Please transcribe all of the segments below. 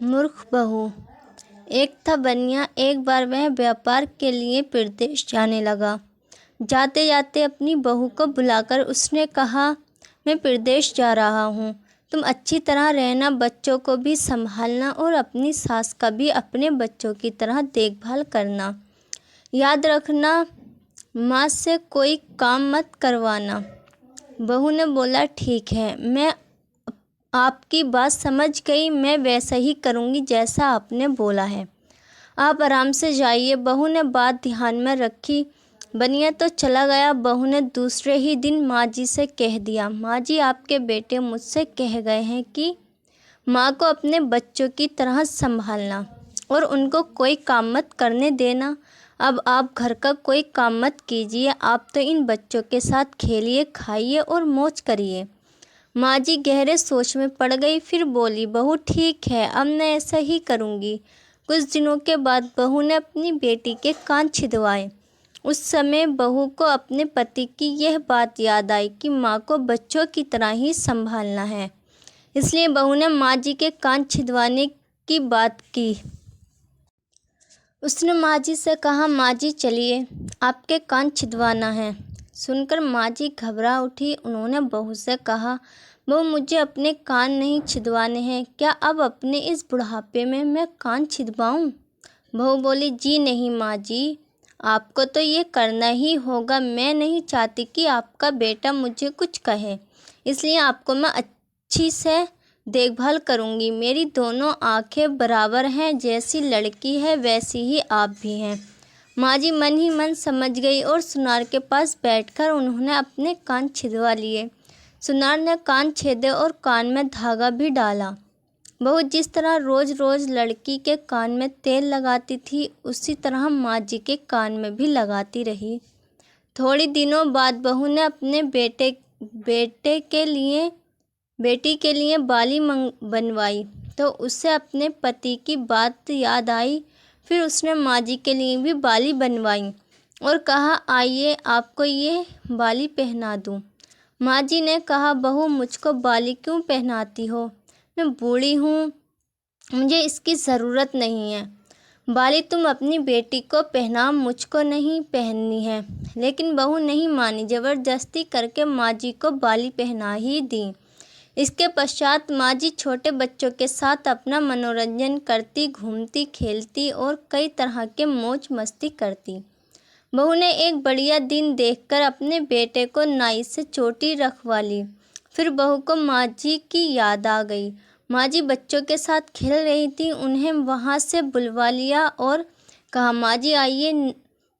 मूर्ख बहू। एक था बनिया। एक बार वह व्यापार के लिए प्रदेश जाने लगा। जाते जाते अपनी बहू को बुलाकर उसने कहा, मैं प्रदेश जा रहा हूँ, तुम अच्छी तरह रहना, बच्चों को भी संभालना और अपनी सास का भी अपने बच्चों की तरह देखभाल करना। याद रखना, माँ से कोई काम मत करवाना। बहू ने बोला, ठीक है, मैं आपकी बात समझ गई, मैं वैसा ही करूँगी जैसा आपने बोला है। आप आराम से जाइए। बहू ने बात ध्यान में रखी। बनिया तो चला गया। बहू ने दूसरे ही दिन माँ जी से कह दिया, माँ जी, आपके बेटे मुझसे कह गए हैं कि माँ को अपने बच्चों की तरह संभालना और उनको कोई काम मत करने देना। अब आप घर का कोई काम मत कीजिए, आप तो इन बच्चों के साथ खेलिए, खाइए और मौज करिए। माँ जी गहरे सोच में पड़ गई। फिर बोली, बहू ठीक है, अब मैं ऐसा ही करूँगी। कुछ दिनों के बाद बहू ने अपनी बेटी के कान छिदवाए। उस समय बहू को अपने पति की यह बात याद आई कि माँ को बच्चों की तरह ही संभालना है। इसलिए बहू ने माँ जी के कान छिदवाने की बात की। उसने माँ जी से कहा, माँ जी चलिए, आपके कान छिदवाना है। सुनकर माँ जी घबरा उठी। उन्होंने बहू से कहा, बहू, मुझे अपने कान नहीं छिदवाने हैं, क्या अब अपने इस बुढ़ापे में मैं कान छिदवाऊँ? बहू बोली, जी नहीं माँ जी, आपको तो ये करना ही होगा। मैं नहीं चाहती कि आपका बेटा मुझे कुछ कहे, इसलिए आपको मैं अच्छी से देखभाल करूँगी। मेरी दोनों आंखें बराबर हैं, जैसी लड़की है वैसी ही आप भी हैं। माँ जी मन ही मन समझ गई और सुनार के पास बैठकर उन्होंने अपने कान छिदवा लिए। सुनार ने कान छेदे और कान में धागा भी डाला। बहू जिस तरह रोज़ रोज़ लड़की के कान में तेल लगाती थी, उसी तरह माँ जी के कान में भी लगाती रही। थोड़ी दिनों बाद बहू ने अपने बेटी के लिए बाली बनवाई तो उसे अपने पति की बात याद आई। फिर उसने माँ जी के लिए भी बाली बनवाई और कहा, आइए आपको ये बाली पहना दूँ। माँ जी ने कहा, बहू मुझको बाली क्यों पहनाती हो? मैं बूढ़ी हूँ, मुझे इसकी ज़रूरत नहीं है। बाली तुम अपनी बेटी को पहनाओ, मुझको नहीं पहननी है। लेकिन बहू नहीं मानी। ज़बरदस्ती करके माँ जी को बाली पहना ही दी। इसके पश्चात माँ जी छोटे बच्चों के साथ अपना मनोरंजन करती, घूमती, खेलती और कई तरह के मौज मस्ती करती। बहू ने एक बढ़िया दिन देखकर अपने बेटे को नाई से चोटी रखवा ली। फिर बहू को माँ जी की याद आ गई। माँ जी बच्चों के साथ खेल रही थी, उन्हें वहाँ से बुलवा लिया और कहा, माँ जी आइए,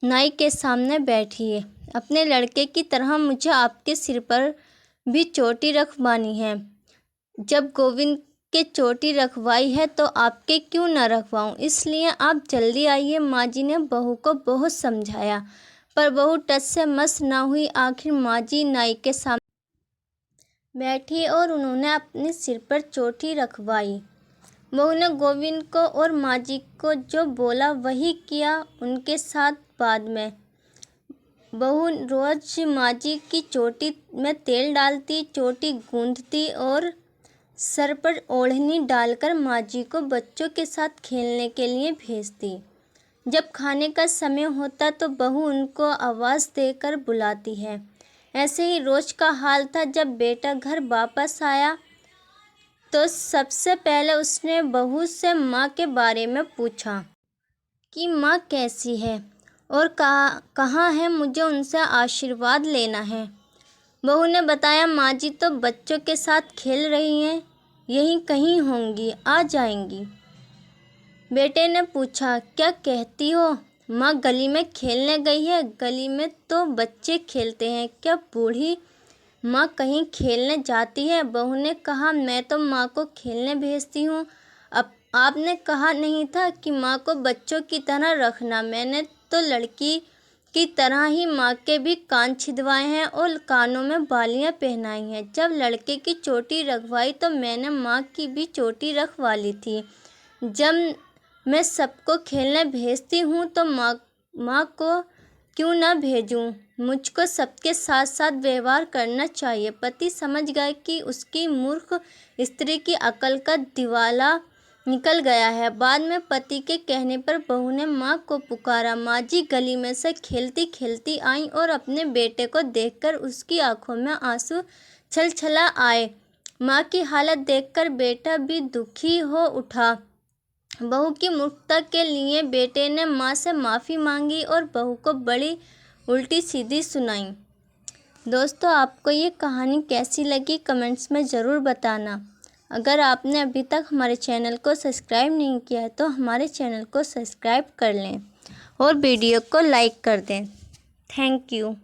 नाई के सामने बैठिए। अपने लड़के की तरह मुझे आपके सिर पर भी चोटी रखवानी है। जब गोविंद के चोटी रखवाई है तो आपके क्यों न रखवाऊं, इसलिए आप जल्दी आइए। माँ जी ने बहू को बहुत समझाया, पर बहू टस से मस ना हुई। आखिर माँ जी नाई के सामने बैठी और उन्होंने अपने सिर पर चोटी रखवाई। बहू ने गोविंद को और माँ जी को जो बोला वही किया। उनके साथ बाद में बहू रोज माँ जी की चोटी में तेल डालती, चोटी गूंथती और सर पर ओढ़नी डालकर माँ जी को बच्चों के साथ खेलने के लिए भेजती। जब खाने का समय होता तो बहू उनको आवाज़ देकर बुलाती है। ऐसे ही रोज का हाल था। जब बेटा घर वापस आया तो सबसे पहले उसने बहू से माँ के बारे में पूछा कि माँ कैसी है और कहाँ है, मुझे उनसे आशीर्वाद लेना है। बहू ने बताया, माँ जी तो बच्चों के साथ खेल रही हैं, यहीं कहीं होंगी, आ जाएंगी। बेटे ने पूछा, क्या कहती हो? माँ गली में खेलने गई है। गली में तो बच्चे खेलते हैं, क्या बूढ़ी माँ कहीं खेलने जाती है? बहू ने कहा, मैं तो माँ को खेलने भेजती हूँ। अब आपने कहा नहीं था कि माँ को बच्चों की तरह रखना? मैंने तो लड़की की तरह ही माँ के भी कान छिदवाए हैं और कानों में बालियाँ पहनाई हैं। जब लड़के की चोटी रखवाई तो मैंने माँ की भी चोटी रखवा ली थी। जब मैं सबको खेलने भेजती हूँ तो माँ को क्यों ना भेजूँ? मुझको सबके साथ साथ व्यवहार करना चाहिए। पति समझ गए कि उसकी मूर्ख स्त्री की अकल का दिवाला निकल गया है। बाद में पति के कहने पर बहू ने माँ को पुकारा। माँ जी गली में से खेलती खेलती आईं और अपने बेटे को देखकर उसकी आंखों में आंसू छलछला आए। माँ की हालत देखकर बेटा भी दुखी हो उठा। बहू की मूर्खता के लिए बेटे ने माँ से माफ़ी मांगी और बहू को बड़ी उल्टी सीधी सुनाई। दोस्तों, आपको ये कहानी कैसी लगी कमेंट्स में ज़रूर बताना। अगर आपने अभी तक हमारे चैनल को सब्सक्राइब नहीं किया है तो हमारे चैनल को सब्सक्राइब कर लें और वीडियो को लाइक कर दें। Thank you.